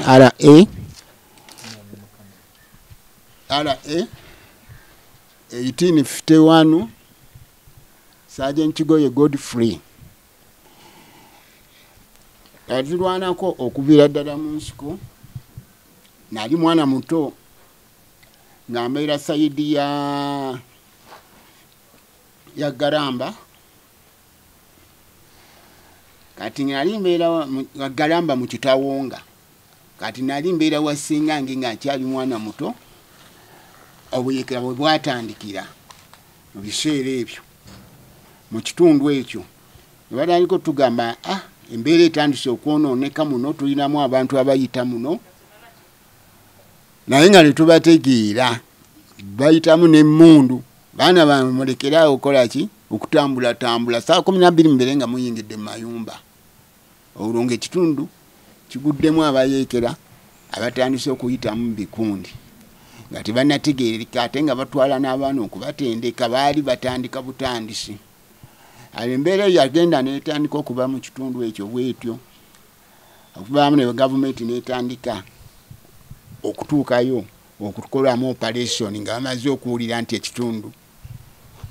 RA 1851 Sergeant Kigoye Godfrey yazirwanako okubira ddala mu nsiko nali mwana muto ng'ambeera sayidi ya Garamba kati nali mbeera Garamba mu Kitawonga kati nali mbeera wa ssengange ng'akyali mwana muto obuyekera bwe bwatandikira mu biseera ebyo mu kitundu ekyo ne bataliko tugamba embeera etandise okwonooneka muno tulinamu abantu abayita muno naye nga tetubategeera bayitamu n'emmundu baana bamulekerawo okukola ki okutambulatambula saa 12 mbere nga muyingidde mu mayumba olwo ng'ekitundu kiguddemu abayeekera abatandise okuyitamu bikundi nga tebanategeereka ate nga batwala n'abaana okubatendeka baali batandika butandisi embeera eyo yagenda n'etandika okuba mu kitundu ekyo bwetyo okuvaamu ne gavumenti n'etandika okutuukayo okukolamu operation nga bamaze okuwulira nti ekitundu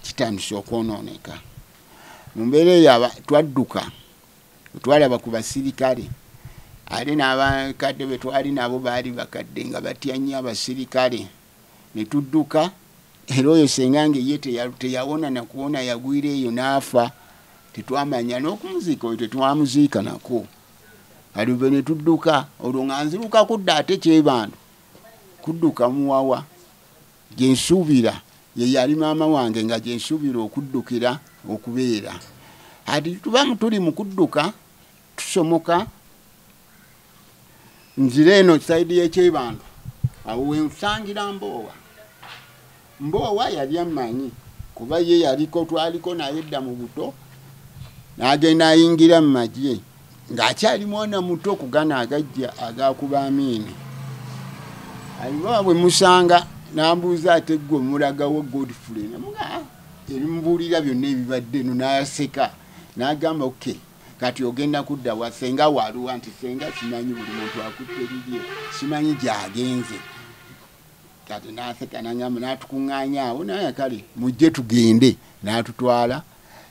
kitandise okwonooneka mu mbeera eyo twadduka twalaba ku basirikale ate n'abakadde be twali nabo baali bakadde nga batya nnyo abasirikale ne tudduka era oyo sengange ye teyawona nakuwona yagwira eyo n'afa tetwamanya n'okumuziika oyo tetwamuziika nako alive ne tudduka olwo nga nziruka kudda ate Kyebandu kudduka muwawa gye nsuubira ye yali maama wange nga gye nsuubira okuddukira okubeera ati tubamu tuli mu kudduka tusomoka nzira eno sayidi y'Ekyebandu awo we nsangira Mboowa yali amanyi kuba ye yaliko twaliko naye edda mu buto n'agenda ayingira mu magye ng'akyali mwana muto kugana agajja agakuba Amiini aliba bwe musanga n'ambuuza ate ggwe omulagawo Godfrey namuga ebimubuulira byonna ebibadde no n'aseka n'agamba kati ogenda kudda wa senga waluwa nti senga simanyi buli muntu akutte lirye simanyi gy'agenze kati n'aseka n'angamba n'atukuŋŋaanya awo naye kale mujje tugende n'atutwala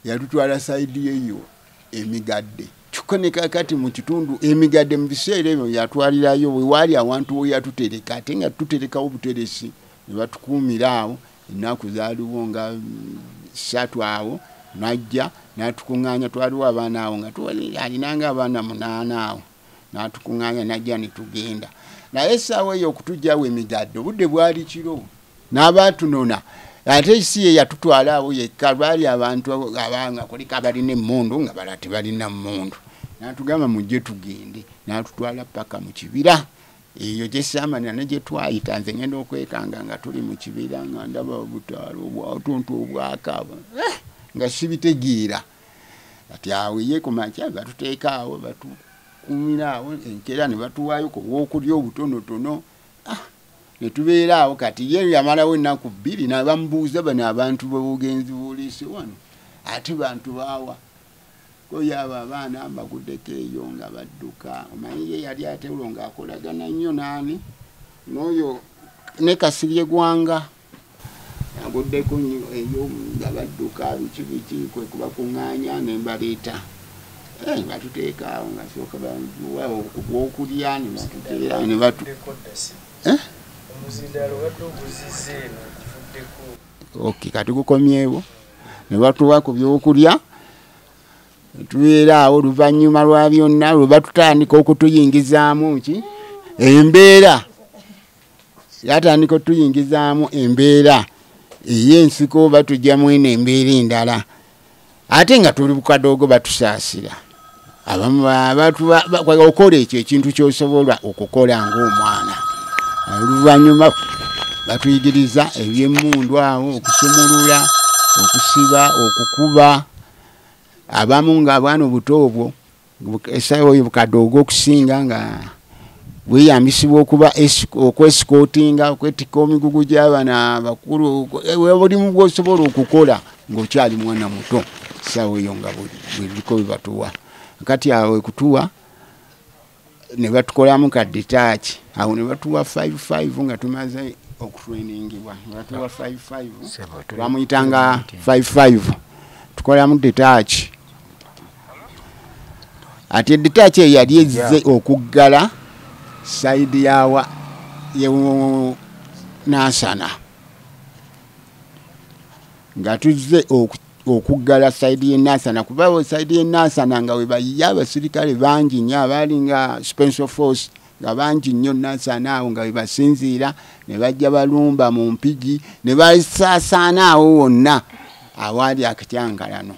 yatutwala sayidi eyo Emigadde kyokka ne kakati mu kitundu Emigadde mu biseera ebyo yatwalirayo we waali awantu we yatutereka ate nga tuterekawo buteresi ne batukuumira awo ennaku zaaliwo nga 3 awo najja n'atukuŋŋaanya twaliwo abaana awo nga alinanga abaana 8 awo n'atukuŋŋaanya najja ne tugenda naye essaawa eyo okutugyawo Emigadde obudde bwali kiro n'abaatunona ate si ye yatutwala awo yekka baali abantu abanga kuliko abalina emmundu nga balala tebalina mmundu n'atugamba mujje tugende n'atutwala paka mu kibira eyo gye saamanira ne gye twayita nze ngenda okwekanga nga tuli mu kibira nga ndaba obutaala obwatonto obwakaaba nga sibitegeera kati awo ye ku makya batuteeka awo batukumira awo enkera ne batuwaayo ku bwokulya obutonotono ne tubeera awo kati ye yamalawo ennaku 2 n'abamubuuza bano abantu b'obugenzi buliise wano ate bantu baawa koyaba abaana ambaguddeko eyo nga badduka omanyi ye yali ate olwo ng'akolagana nnyo naani n'oyo ne Kasirye Gwanga aguddeko nnyo eyo nga badduka biki kwe kubakuŋŋaanya ne mbaleeta batuteeka awo nga sooka bawa okubwokulya ne batuteera ne batu kati gukomyewo ne batuwa ku byokulya tubeera awo oluvannyuma lwa byonna lwe batutandika okutuyingizaamu embeera yatandika okutuyingizaamu embeera ey'ensiko batugyamu eno embeera endala ate nga tuli bukadoogo batusaasira okola ekyo ekintu ky'osobola okukola ng'omwana oluvannyuma batuyigiriza eby'emmundu awo okusumulula okusiba okukuba abamu ng'abaana obuto obwo essaawa oyo bukadoogo okusinga nga bweyambisibwa okuba okwesikootinga okwetikka emigugu gy'abaana bakulu bulimu bw'osobola okukola ng'okyali mwana muto essaawa eyo nga bwe biko bwe batuwa kati awo ekutuwa ne batukolamu ka detach awo ne batuwa 55 nga tumaze okutrainingibwa ne batuwa 55 twamuyitanga 55 tukolamu detach ate detach yali ezze okuggala side yawa yewo Nasana nga tuzze okuggala side ye Nasana kuba side ye Nasana nga we bayiya abasirikale bangi nnyo abalinga special force nga bangi nnyo Nasana awo nga we basinziira ne bajja balumba mu mpigi ne basaasaana awo wonna awaali akatyankalano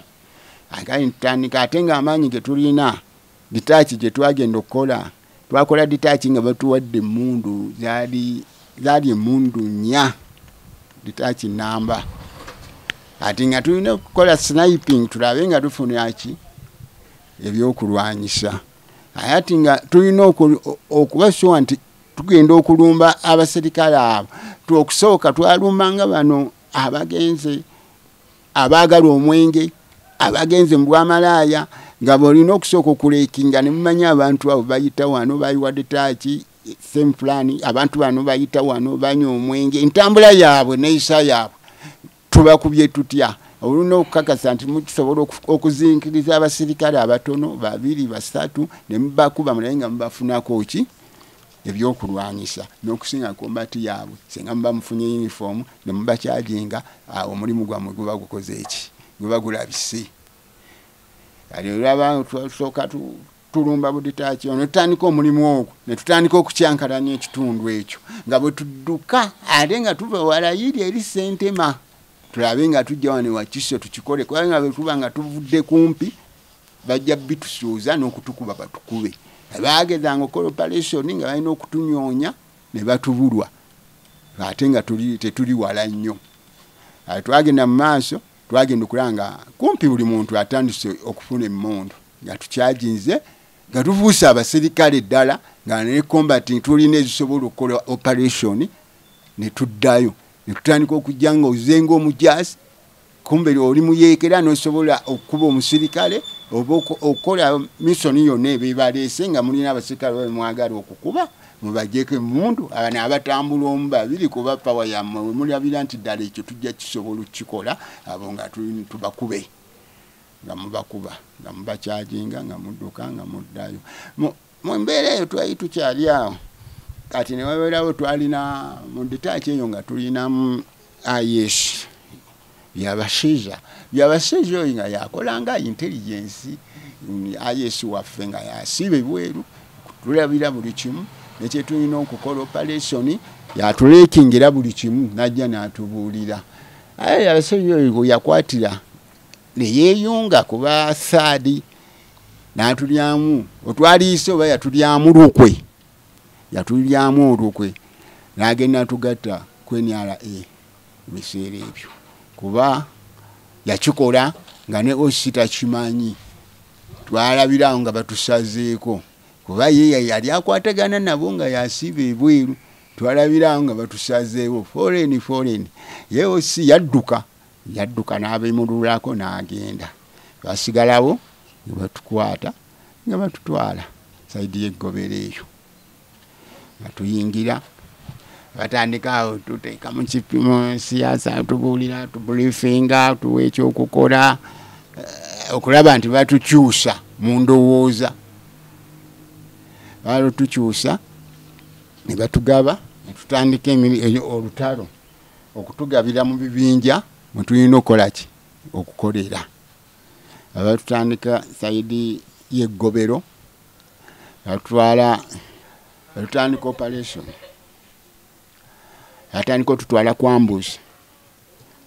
agali ntandika ate nga amaanyi ge tulina ditaachi gye twagenda okukola twakola ditaachi nga batuwadde emmundu zaali emmundu 4 ditaachi namba ati nga tulina okukola sniping tulabe nga tufuna ki ebyokulwanyisa ati nga tulina okubaswa nti tugenda okulumba abaserikale abo okusooka twalumbanga bano abagenze abaagala omwenge abagenze mu bwamalaaya nga bolina okusooka okuleekinga ne mumanya abantu abo bayita wano bayiwadde taaki same plan abantu bano bayita wano banywa omwenge entambula yaabwe n'eyisa yaabwe tubakubye tutya oluna okukakasa nti mukisobola okuzinkiriza abasirikale abatono 2 3 ne mubakuba naye nga mubafunako ki ebyokulwanyisa n'okusinga kombati yaabwe singa muba mufunye uniform ne mubakyajinga omulimu gwammwe guba gukoze eki guba gulabise ali olaba tusooka tulumba buditaaki ono tutandika omulimu ogwo ne tutandika okukyankalanya ekitundu ekyo nga bwe tudduka ate nga tuva walayiri eri Sentema tulabe nga tujja wano Wakiso tukikole kubanga bwe tuba nga tuvudde kumpi bajja bitusuuza n'okutukuba batukube baagezanga okukola operation nga balina okutunyoonya ne batubulwa ate nga tetuli wala nnyo twagenda mu maaso twagenda okulanga kumpi buli muntu atandise okufuna emmundu nga tukyajinze nga tuvuusa abasirikale ddala nga ne combating tulina ezisobola okukola operation ne tuddayo ne tutandika okujja nga ozenga omujaasi kumbe oli muyeekera n'osobola okuba omusirikale oba okukola missoni yonna ebibaleese nga mulina abasirikale bamwagala okukuba mubajjeko emmundu abana abatambula 2 kuba pawa yammwe mulabira nti ddala ekyo tujja kisobola okukikola abo nga tubakube nga mubakuba nga mubakyajinga nga mudduka nga muddayo mu mbeera eyo twali tukyali awo kati ne wabeerawo twalina mu ditaaki eyo nga tulinamu IS byabashiza oyo nga yakolanga intelligence IS waffe nga yasiba ebweru tulabira buli kimu nekye tulina okukola operation yatuleekingira buli kimu najja n'atubuulira abashiza oyo yakwatira neyeeyunga kuba saadi n'atulyamu otwaliise oba yatulyamu olukwe n'agenda tugatta kwenyala ebiseera ebyo kuba yakikola nga ne osita kimanyi twalabirawo nga batusazeeko kuba ye yali akwatagana nabo nga yasiba ebweru twalabirawo nga batusazeewo foreign ye osi yadduka n'abemululako n'agenda basigalawo nga batukwata nga batutwala saidi y'eggobero eyo nga tuyingira batandika awo tuteeka mu kipimo siyaasa tubuulira tubriefinga tuwa ekyokukola okulaba nti batukyusa mu ndowooza batukyusa ne batugaba ne tutandika olutalo okutugabira mu bibinja mwe tulina okukola ki okukolera abatutandika saidi y'eggobero batutandika operation atandika otutwala ku ambush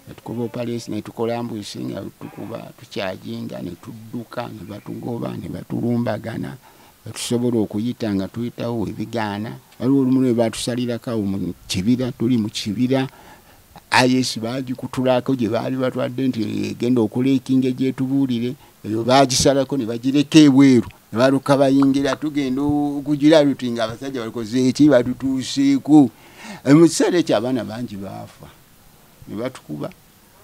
netukuba operation netukola ambush nga tukuba tukyajinga ne tudduka ne batugoba ne batulumbagana batusobola okuyita nga tuyitawo ebigaana waliwo olumu lwe batusalirako mu kibira tuli mu kibira IS bagikutulako gye baali batwadde nti egenda okuleekinga gyetubuulire eyo bagisalako ne bagireka ebweru ne baluka bayingira tugenda okugira luti nga abasajja balikoze eki batutuuseeko mu kiseera ekyo abaana bangi baafa ne batukuba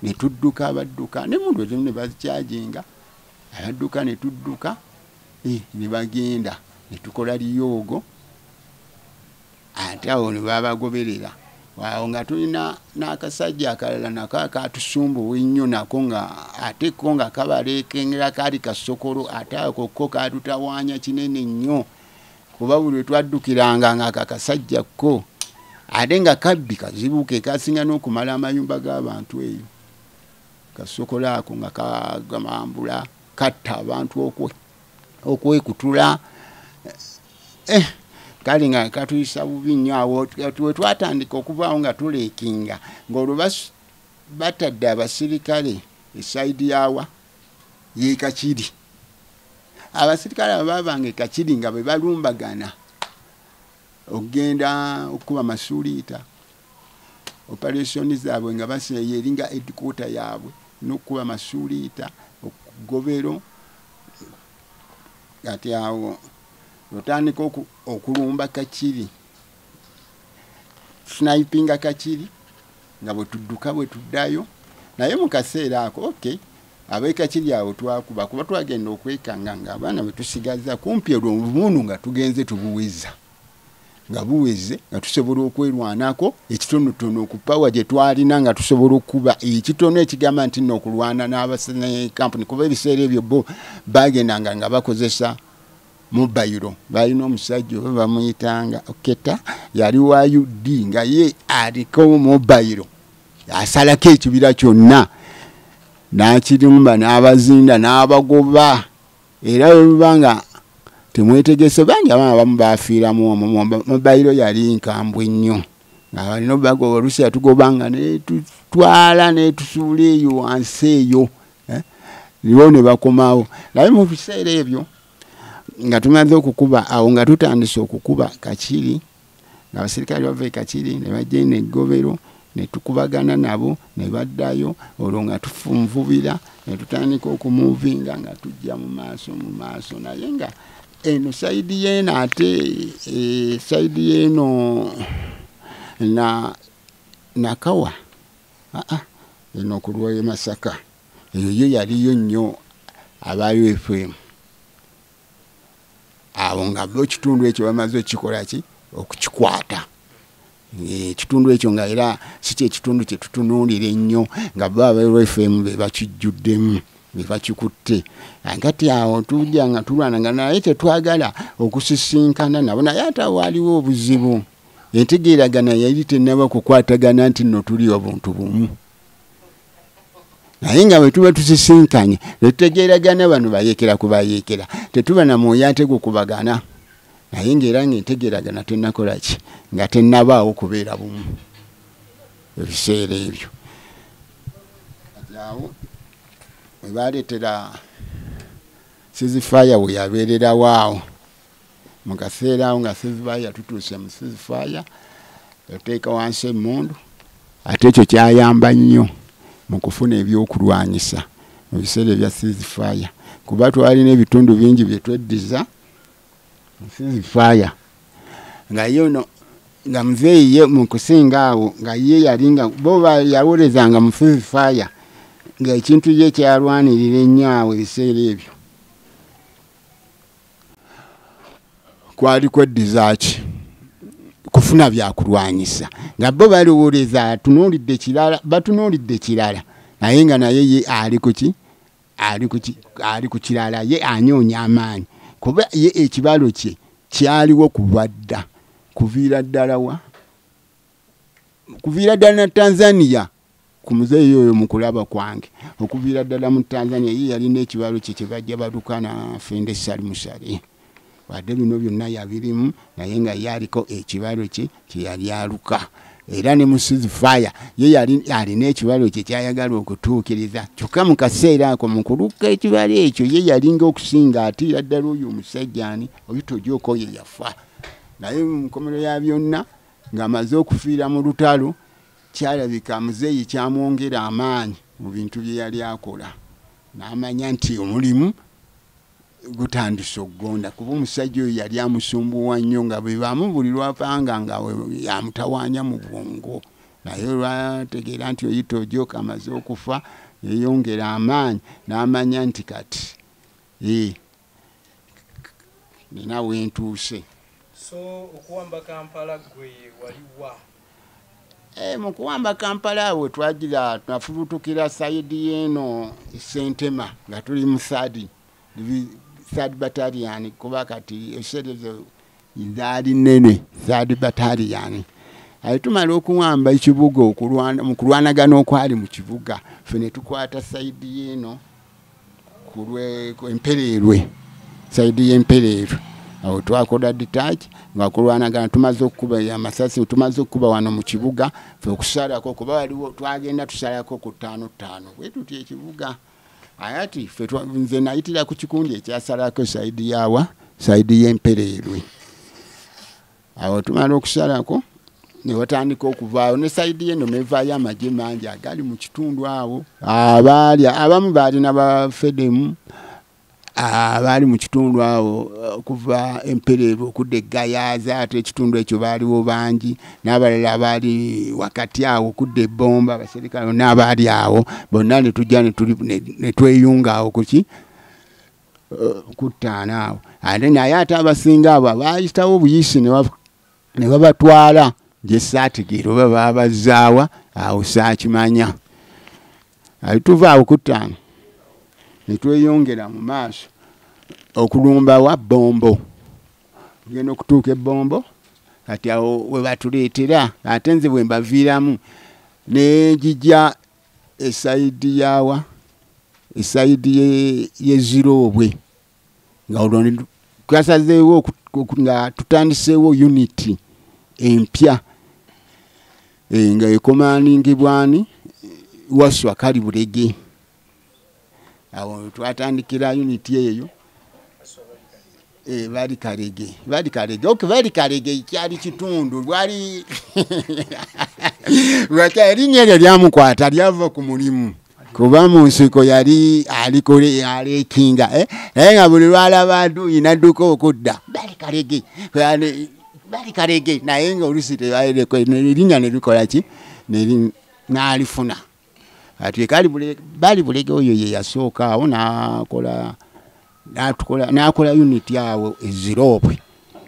ne tudduka abadduka ne mundu ezimu ne bazikyajinga abadduka ne tudduka ne bagenda ne tukola liyoogo ate awo ne babagoberera waawo nga tulina n'akasajja akalala nako akatusumbuwa ennyo nako nga ate ko nga kabaleekengera kaali kasokolo ate ako ko katutawaanya kinene nnyo kuba buli twaddukiranga nga akakasajja ko ate nga kabbi kazibuke kasinga n'okumala amayumba g'abantu eyo kasokolo ako nga kagamambula katta abantu okwekutula kali nga katuyisa bubi nnyo awo we twatandika okuvaawo nga tuleekinga ng'olwo batadde abasirikale esayidi yawa ye Kakiri abasirikale abo baabanga e Kakiri nga bwe balumbagana okugenda okukuba masuuliita operationi zaabwe nga baseeyo eringa headquarter yaabwe n'okukuba masuuliita okugobero ati awo lutandika okulumba Kakiri snipinga Kakiri nga bwe tudduka bwe tuddayo naye mu kaseera ako ab'e Kakiri awo twakuba kuba twagenda okwekanga nga abaana bwe tusigaza kumpi olw'obuntu nga tugenze tubuweza nga buweze nga tusobola okwerwanako ekitonotono ku pawa gye twalina nga tusobola okuba ekitono ekigamba nti nno okulwana n'abasene kampuni kuba ebiseera ebyo bo bagendanga nga bakozesa mobile balina omusajja oba bamuyitanga Oketa yali wa UD nga ye aliko mobile asalako ekibira kyonna n'akirumba n'abazinda n'abagoba era olubanga temwetegese bangi abaana bamu baafiiramu mobile yali nkambwe nnyo nga balina obagoba oluusi yatugobanga netutwala netusuula eyo wansi eyo nibo ne bakomawo naye mu biseera ebyo nga tumaze okukuba awo nga tutandise okukuba Kakiri nga abasirikale bava e Kakiri ne bajja n'eggobero ne tukubagana nabo ne baddayo olwo nga tufunvubira ne tutandika okumuvinga nga tujja mu maaso naye nga eno sayidi yeeno ate sayidi yeeno Nakawa eno okulwayo Masaka eyo yaliyo nnyo abayo FM abo nga bo kitundu ekyo bamaze okikola okukikwata ekitundu ekyo nga era si kyekitundu kye tutunuulira ennyo nga bo abayo FM be bakijjuddemu be bakikutte ngati awo tujja nga tulwana nga naye tetwagala okusisinkana nabo naye ate waliwo obuzibu entegeeragana yali tennaba kukwatagana nti nno tuli obuntu bumu naye nga bwe tuba tusisinkanye tetutegeeragana bano bayeekera kubayeekera tetuba na mwoyo ate gukubagana naye ng'era ng'entegeeragana tennakola ki nga tennabaawo kubeera bumu ebiseera ebyo awo we baleetera Ceasefire we yabeererawo awo mu kaseera awo nga Ceasefire tutuuse mu Ceasefire yateeka wansi emmundu ate ekyo kyayamba nnyo mu kufuna ebyokulwanyisa mu biseera ebya Ceasefire kuba twalina ebitundu bingi bye tweddiza mu Ceasefire nga yono nga muzeeyi ye mu kusinga awo nga ye yali nga bo yawolezanga mu Ceasefire nga ekintu ye kyalwanirira ennyo awo ebiseera ebyo kwali kweddiza ki kufuna byakulwanyisa nga bo balowoleza batunuulidde kirala naye nga naye ye ali ku kirala ye anyoonya amaanyi kuba ye ekibalo kye kyaliwo kubadda kuviira ddala na Tanzania ku muzeeyi oyo mu kulaba kwange okuviira ddala mu Tanzania ye yalina ekibalo kye kye bajja baluka na Fende Salimusale wadde bino byonna yabirimu naye nga yaliko ekibalo kye yali aluka era ne mu Ceasefire ye alina ekibalo kye kyayagala okutuukiriza kyokka mu kaseera ako mu kuluka ekibalo ekyo ye yalinga okusinga atiira ddala oyo omusajja ani Oyitojoko ye yafa naye mu nkomero ya byonna ng'amaze okufiira mu lutalo kyalabika muzeeyi kyamwongera amaanyi mu bintu bye yali akola n'amanya nti omulimu gutandise okugonda kuba omusajja oyo yali amusumbuwa nnyo nga bwe bamubuli lwapanga nga yamutawaanya mu bwongo naye olwategeera nti Oyitojoko amaze okufa yeyongera amaanyi n'amanya nti kati nina wentuuse. So okuwamba Kampala gwe waliwa? Mu kuwamba Kampala awo twagira tunafubutukira sayidi yeno Sentema nga tuli mu third battalion kuba kati eserezo izali nene third battalion. Tumala okuwamba ekibuga mu kulwanagana okwali mu kibuga ffe ne tukwata sayidi yeno ku Empererwe, sayidi y'Empererwe. Awo twakola detach nga kulwanagana tumaze okukuba amasasi tumaze okukuba wano mu kibuga ffe okusalako kuba waliwo twagenda tusalako ku 5-5 bwetu ekibuga ayati ffe nze nayitira ku kikundi ekyasalako sayidi yawa sayidi y'Empererwe. Awo tumala okusalako ne watandika okuvaayo ne sayidi yeno mevaayo amagye mangi agali mu kitundu awo abamu baalina bafedemu abali mu kitundu awo kuva Empererwe okudda Egayaza ate ekitundu ekyo baaliwo bangi n'abalala abaali wakati awo okudda Ebbomba abaserikale n'abaali awo bonna ne tujja ne tweyunga awo kuki kuttaana awo ate naye ate abasinga abo baayitawo obuyisi ne babatwala gye saategeera oba baabazaawa awo saakimanya. Tuva awo kuttaana ne tweyongera mu maaso okulumba wa Bombo. Tugenda okutuuka Ebbombo kati awo we batuleetera ate nze bwe mbaviiramu ne njija esayidi yawa esayidi y'Ezirobwe nga olwo twasazeewo nga tutandiseewo unity empya nga ekomandingibwani Waswa Kalibulege. Awo twatandikira unity eyo bali Kalege okay bali Kalege kyali kitundu lwali erinnya eryo lyamukwata lyava ku mulimu kuba mu nsiko yali alikole alekinga nga buli lwalaba Aduyi n'adduka okudda bali Kalege naye nga oluusi tebaereko erinnya ne likola ki n'alifuna. Ati bali Bulege oyo ye yasooka awo n'akola unity awo Ezirobwe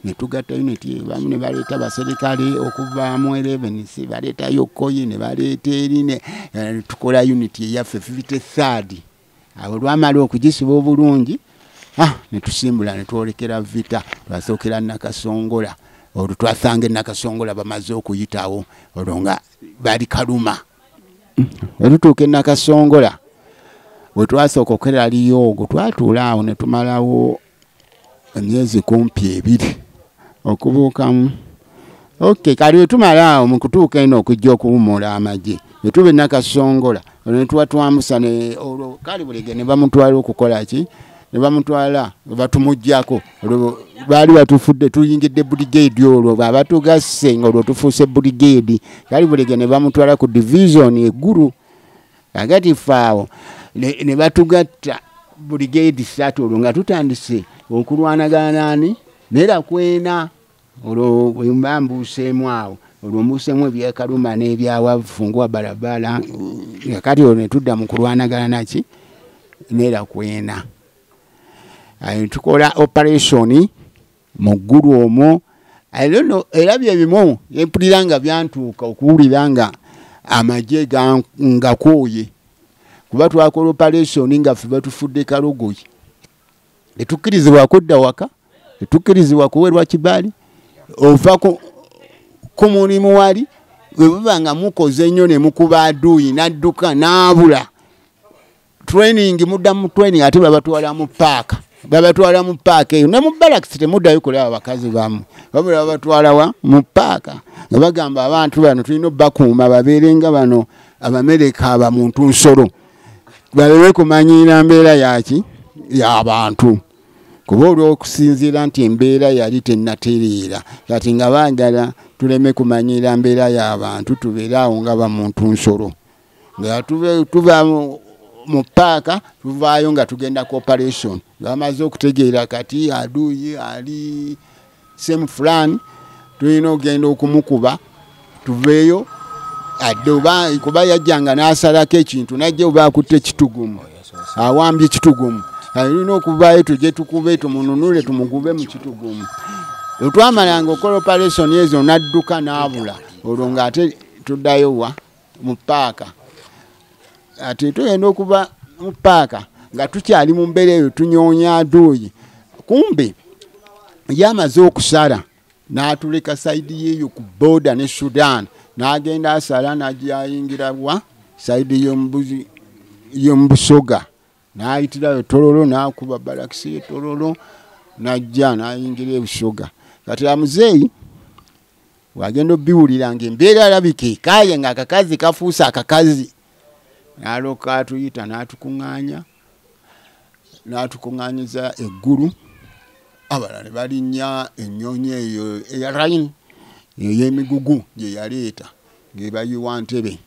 ne tugatta unity bamu ne baleeta baserikale okuva mu 11 baleetayo Koyi ne baleeta eri tukola unity eyaffe 53rd. Awo lwamala okugisiba obulungi ne tusimbula ne twolekera Vita twasookera Nakasongola. Olwo twasanga Nakasongola bamaze okuyitawo olwo nga bali Kaluma. Tutuuka Nakasongola we twasooka okukera Liyogo twatuula awo ne tumalawo emyezi kumpi 2 okubuukamu. Okay kali we tumala awo mu kutuuka eno okujja okuwumula amagye ne tuba Nakasongola ne tuba twambusa ne olwo Kalibulege ne bamutwala okukola ki ne bamutwala batumuggyako olwo baali batufudde tuyingidde brigade olwo babatugasse ng'olwo tufuuse brigade. Kalibulege ne bamutwala ku division eggulu agati faawo ne batugatta brigade 3 olwo nga tutandise okulwanagana Nerakwena olwo bambuuseemu awo olwo mbuuseemu ebyekaluma n'ebyawafungwa barabara kati olwo ne tudda mu kulwanagana naki Nerakwena. Tukola operation mu ggulu omwo era byebimu empulira nga byantuuka okuwulira nga amagye ngakooye kuba twakola operation nga ffe batufudde Kalogoyi tetukkirizibwa kudda waka tetukkirizibwa kuweerwa kibaali ova ku mulimu wali bwe buba nga mukoze nnyo ne mukuba Aduyi n'adduka n'abula training mudda mu training ate babatwala mu paaka eyo ne mu barracks temuddayo kulaba bakazi bamu babula babatwala mu paaka nga bagamba abantu bano tulina bakuuma babeerenga bano Abamerika abamuntu nsolo balewe kumanyiira mbeera yaki y'abantu kuba olw'okusinziira nti embeera yali tennatereera kati nga baagala tuleme kumanyiira mbeera y'abantu tubeere awo nga bamuntu nsolo nga tuva mu paaka tuvaayo nga tugenda ku operation bamaze okutegeera kati Aduyi ali same fulani tulina ogenda okumukuba tuveeyo adde kuba yajjanga n'asalako ekintu najja oba akutte ekitugumu awambye ekitugumu alina okuvaayo tujje tukube tumununule tumugube mu kitugumu. Otwamalanga okola operation ezo nadduka n'abula olwo ng'ate tuddayo wa mu paaka. Ate tugenda okuba mu paaka nga tukyali mu mbeera eyo tunyoonya aduuyi. Kumbe yamaze okusala n'atuleka sayidi yeeyo ku booda ne Sudan n'agenda asala n'ajayingira wa sayidi y'omubusoga n'ayitirayo Tororo n'akuba balakisi Tororo n'ajja n'ayingira ebusoga. Kati amuzeeyi wagenda obiwulira ng'embeera alabika ekaaye ng'akakazi kafuuse akakazi. N'aloka atuyita n'atukuŋŋaanyiza eggulu. Abalala balinnya ennyonyi eyo eya Rhino ey'emigugu gye yaleeta ng'ebayiwa Ntebe.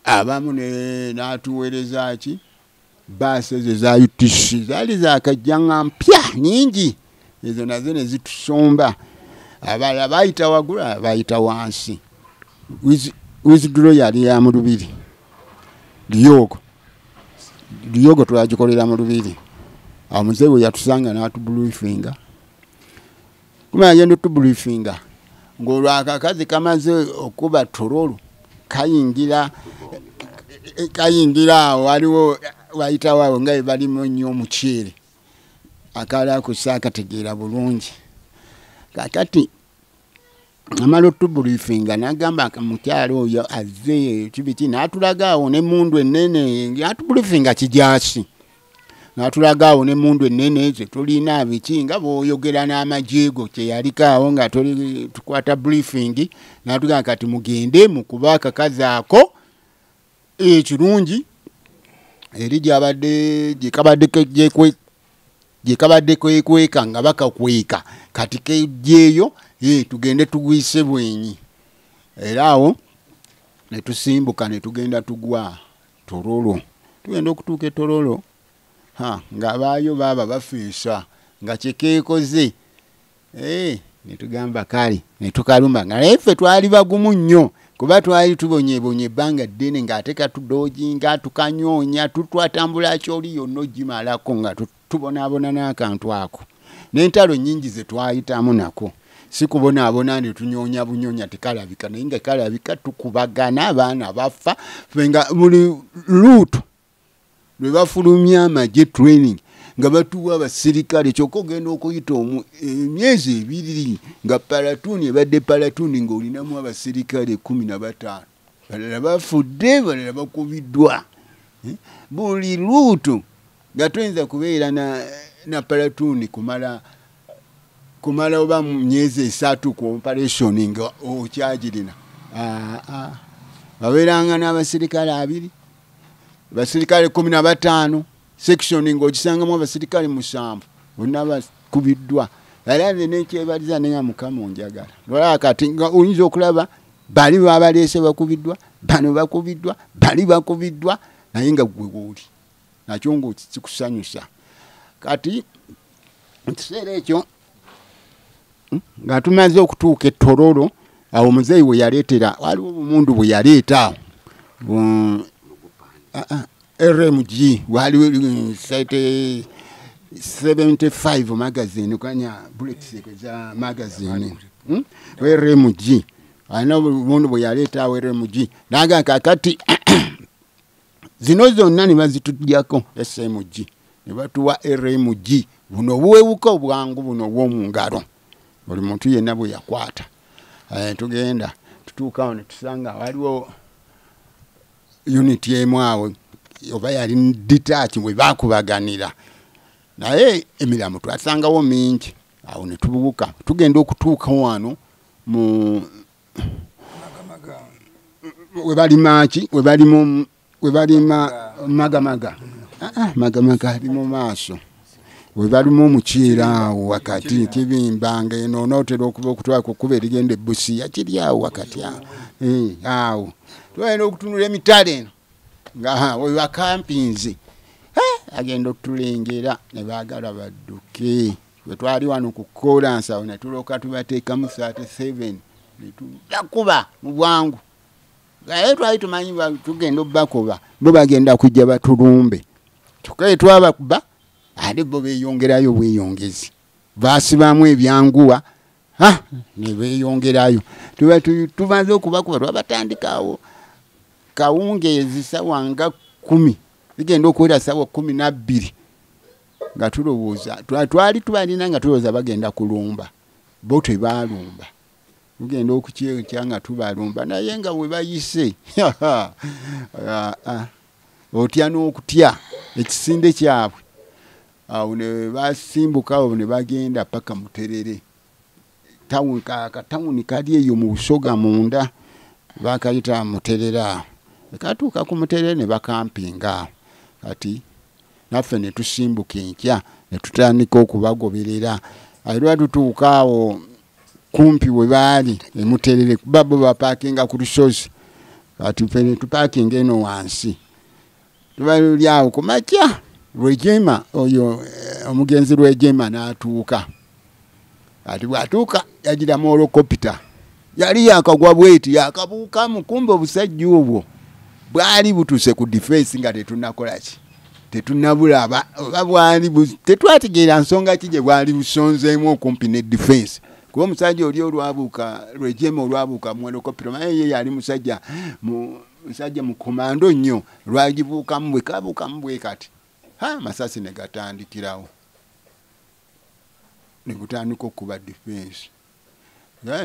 Abamu n'atuweereza ki baasi ezo za UTC zaali zaakajjanga mpya nnyingi, ezo nazo ne zitusomba. Abalala bayita waggulu, bayita wansi. Withdraw yali ya mu Lubiri. Liyogo twagikolera mu Lubiri. Omuzeeyi we yatusanga n'atubulwifinga. Kuma agenda otubulwifinga ng'olwo akakazi kamaze okuba Tororo kayingira awo waliwo bayitawo awo nga balimu nnyo omuceere akala kusaakategeera bulungi. Kakati amala otubulwifinga n'agamba mukyalo oyo azze kibiki n'atulaga awo n'emmundu ennene atubulwifinga kijaasi. N'atulaga awo n'emmundu ennene ze tulina biki nga bw'oyogera n'amajeego kye yaliko awo nga tukwata briefing n'atugamba kati mugende mukuba akakazi ako ekirungi eri gye kabadde kwekweka nga bakakweka kati kejjeeyo tugende tugwise bwenyi. Era awo ne tusimbuka ne tugenda tugwa Tororo. Tugenda okutuuka Tororo ng'abaayo baaba bafiisa nga kyekeekoze. Ne tugamba kale ne tukalumba nga naffe twali bagumu nnyo kuba twali tubonyeebonye ebbanga ddene ng'ate katudooginga tukanyoonya tutwatambula kyoli yonna ogimalako nga tubonaabona n'akantu ako. N'entalo nnyingi ze twayitamu nako si kubonaabona ne tunyoonya bunyoonya tekalabika naye nga kalabika tukubagana abaana bafa nga buli luutu lwe bafulumya amagye training nga batuwa abasirikale kyokka ogenda okuyita emyezi ebiri nga palatuni ebadde palatuni ng'olinamu abasirikale 15 balala bafudde balala bakubiddwa. Buli luutu nga toyinza kubeera na palatuni kumala oba mu myezi 3 ku operation nga okyagirina. Babeeranga n'abasirikale 2 basirikale 15 section ng'ogisangamu abasirikale 7 bonna bakubiddwa. Era nekyebaliza naye Mukama onjagala lwala kati nga oyinza okulaba bali babaleese bakubiddwa bano bakubiddwa bali bakubiddwa naye nga gwe wooli nakyo ng'okikusanyusa. Kati ekiseera ekyo nga tumaze okutuuka Tororo awo omuzeeyi we yaleetera waliwo obumundu bwe yaleeta RMG waliwo site 75 magazine kanya bullets za magazine RMG alina obumundu bwe yaleeta RMG naga kakati zino zonna ne bazitudyako SMG ne batuwa RMG buno buwewuka obwangu buno bw'omu ngalo buli muntu yenna bwe yakwata. Tugenda tutuukawo ne tusanga waliwo unity emu awo oba yali detach bwe bakubaganira naye emiramu twasangawo mingi. Awo ne tubuuka tugenda okutuuka wano mu we bali magamaga ali mu maaso we balimu omuceera awo wakati kibimbanga eno nootera okuba okutwaka okuba erigenda Busia kiri awo wakati awo twagenda okutunula emitala eno nga we bakampinzi agenda okutulengera ne baagala badduke. Bwe twali wano ku kolansi awo ne tulooka tubateekamu 37 ne tubakuba mu bwangu naye twali tumanyi tugenda obbakuba bo bagenda kujja batulumbe tukaye twabakuba ate bo beeyongerayo bweyongezi baasibamu ebyanguwa ne beeyongerayo tumaze okubakuba twabatandikaawo kawungeezi sawa nga 10 zigenda okuwera sawa 12 nga tulowooza twali tubalina nga tulowooza bagenda kulumba bo tebaalumba tugenda okukyekya nga tubalumba naye nga bwe bayise otya n'okutya ekisinde kyabwe awo ne basimbuka awo ne bagenda paka Muterere katawuni kali eyo mu Busoga munda bakayita Muterere awo katuuka ku Muterere ne bakampinga kati naffe ne tusimbuka enkya ne tutandika okubagoberera era tutuuka awo kumpi we baali e Muterere babo bapakinga ku lusozi kati ffe ne tupakinga eno wansi tubaluli awo ku makya Rwejema oyo omugenzi Rwejema n'atuuka ati bw'atuuka yagira molokopita yali yakagwa bweti yakabuuka mukumba obusajja obwo bwali butuse ku defense nga tetunakola ki tetunabulaba oba bwali tetwategeera nsonga ki gye bwali busonzeemu okumpi ne defense kuba omusajja oli olwabuuka Rwejema olwabuuka mu helicopter naye ye yali musajja mu komando nnyo lwagibuukamu bwe kabuukamu bwe kati masasi ne gatandikirawo ne gutandika okuba defense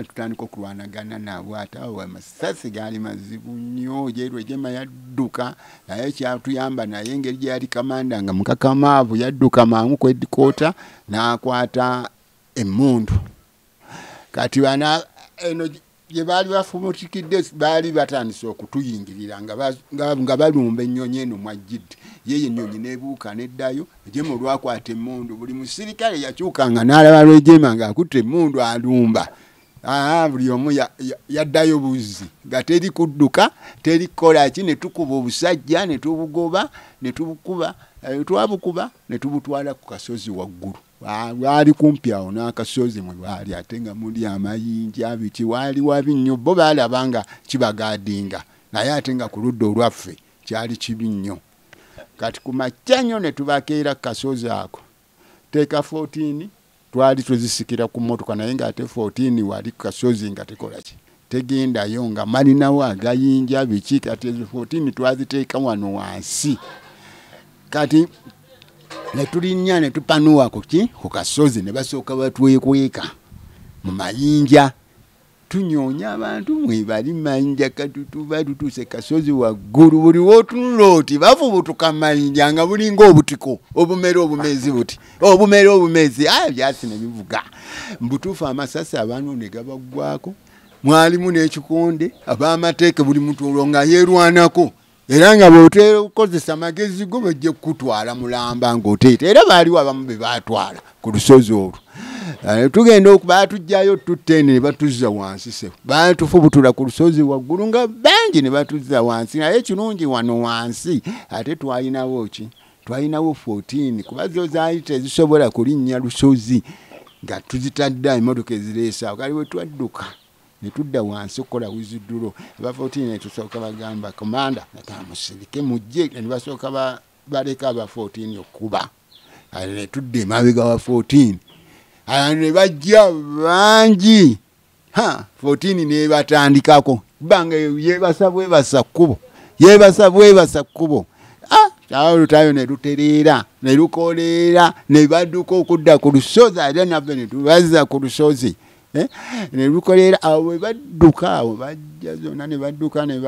tutandika okulwanagana nabo ate awo amasasi gaali mazibu nnyo Rwejema yadduka naye kyatuyamba naye engeri gye yali kamanda nga mukakamaavu yadduka mangu ku headquarter n'akwata emmundu kati bana eno gye baali bafumutikidde baali batandise okutuyingirira nga balumba ennyonyi eno mwajjidde yeye ennyonyi n'ebuuka n'eddayo Rwejema olwakwata emmundu buli musirikale yakyukanga n'alaba Rwejema ng'akutte emmundu alumba buli omu yaddayo buzzi nga teri kudduka teri kukola ki ne tukuba obusajja ne tubugoba ne tubukuba twabukuba ne tubutwala ku kasozi waggulu bwali kumpi awo n'akasozi mwe baali ate nga muli amayinja biki waali wabi nnyo bo baalabanga kibagadinga naye ate nga ku ludda olwaffe kyali kibi nnyo kati ku makya nnyo ne tubakeera ku kasozi ako teeka 14 twali tuzisikira ku mmotoka naye ng'ate 14 wali ku kasozi nga tekola ki tegendayo nga malinawo agayinja biki kati 14 twaziteeka wano wansi kati ne tulinnya ne tupanuwa ku kasozi ne basooka batwekweka mu mayinja tunyonya abantu mwe bali mayinja katutuba tutuse kasozi waggulu buli wotunula oti bafubutuka mayinja nga bulinga obutiko obumere obumezi buti obumere obumezi byasi ne bivuga mbutuufu amasasi abantu ne gabaggwako mwalimu n'ekikonde ab'amateeka buli muntu olwo nga yeerwanako era nga bw'oteera okukozesa amagezi go bajja kukutwala mulamba ng'oteeta era baaliwo abamu be baatwala ku lusozi olwo tugenda okubatujjayo tuttene ne batuzza wansi se baatufubutula ku lusozi waggulu nga bangi ne batuzza wansi naye kirungi wano wansi ate twalinawo ki twalinawo 14 kuba zo zaali tezisobola kulinnya lusozi nga tuzitadde emmotoka ezireesaawo kali we twadduka ne tudda wansi okukola wiziddulo aba 14 ne tusooka bagamba komanda natamusirike mujje ne basooka baleka aba 14 okuba ne tudde emabega wa 14 ne bajja bangi 14 ne batandikako banga yebasa bwebasa kkubo awo lutayo ne lutereera ne lukoleera ne badduka okudda ku lusozi ate nabbe ne tubazza ku lusozi ne lukoleera awo bwe badduka awo bajja zonna ne badduka ne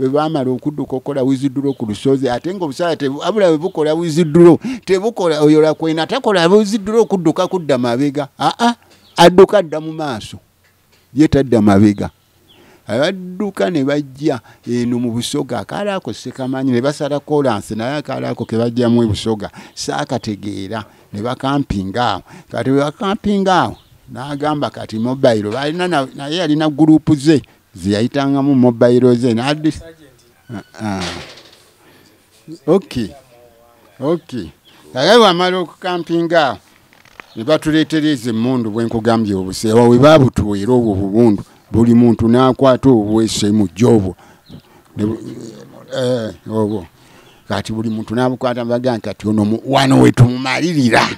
baamala okudduka okukola wiziddulo ku lusozi ate ng'obusala abula bwe bukola wiziddulo tebukola oyo lakwena takola wiziddulo okudduka kudda mabega adduka adda mu maaso ye tadda mabega abadduka ne bajja eno mu Busoga akaali ako sekamanyi ne basala kolansi naye akaali ako ke bajjamu e Busoga saakategeera ne bakampinga awo kati bwe bakampinga awo n'agamba kati mobile balina naye yalina gurupu ze ziyayitangamu mobile ze n'addi okay naye wamala okukampinga awo ne batuleetereza emmundu bwe nkugambye obuseewa we baabutuweera obwo obubundu buli muntu n'akwata obwese mu jjobo obwo kati buli muntu n'abukwata baga nti ono wano wetumumalirira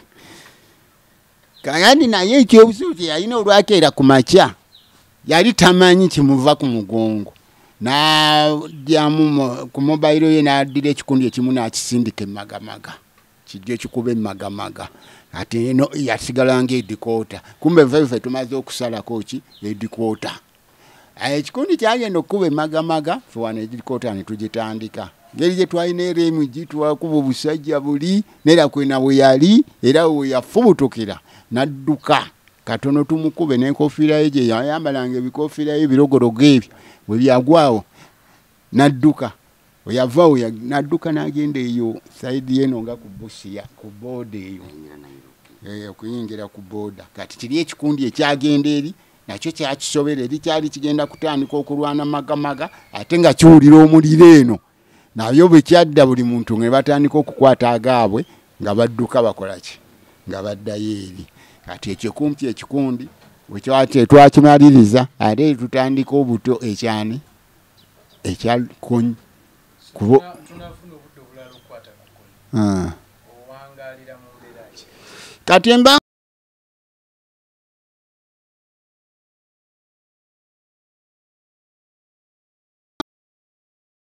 kagandi naye ekyobusuuti yalina olwakeera ku makya yali tamanyi kimuva ku mugongo n'ajjamu ku mobayiro ye n'addira ekikundi ekimu n'akisindika emmagamaga kijja ekikuba emmagamaga ate eno yasigala ng'edikoota kumbe vaife tumaze okusalako ki edikoota ekikundi kyagenda okukuba emmagamaga fe wano edikoota ne tugitandika ngeri gye twalina eremu gitwakuba obusajja buli neera kwena bwe yali era we yafubutukira n'adduka katono tumukube n'enkofiira ye gye yayambalanga ebikofiira ye ebirogorogo ebyo bwe byagwawo n'adduka we yavaawo n'adduka n'agenda eyo sayidi yeno nga ku busiya ku booda eyo okuyingira ku booda kati kiri ekikundi ekyagenda eri nakyo kyakisobera eri kyali kigenda kutandika okulwana magamaga ate nga kiwulira omuliro eno nabyo bwe kyadda buli muntu nga batandika okukwata agaabwe nga badduka bakola ki nga baddayo eri kati ekyo kumpi ekikundi twkimaliriza ate tutandika obuto ekyani ekyakony kati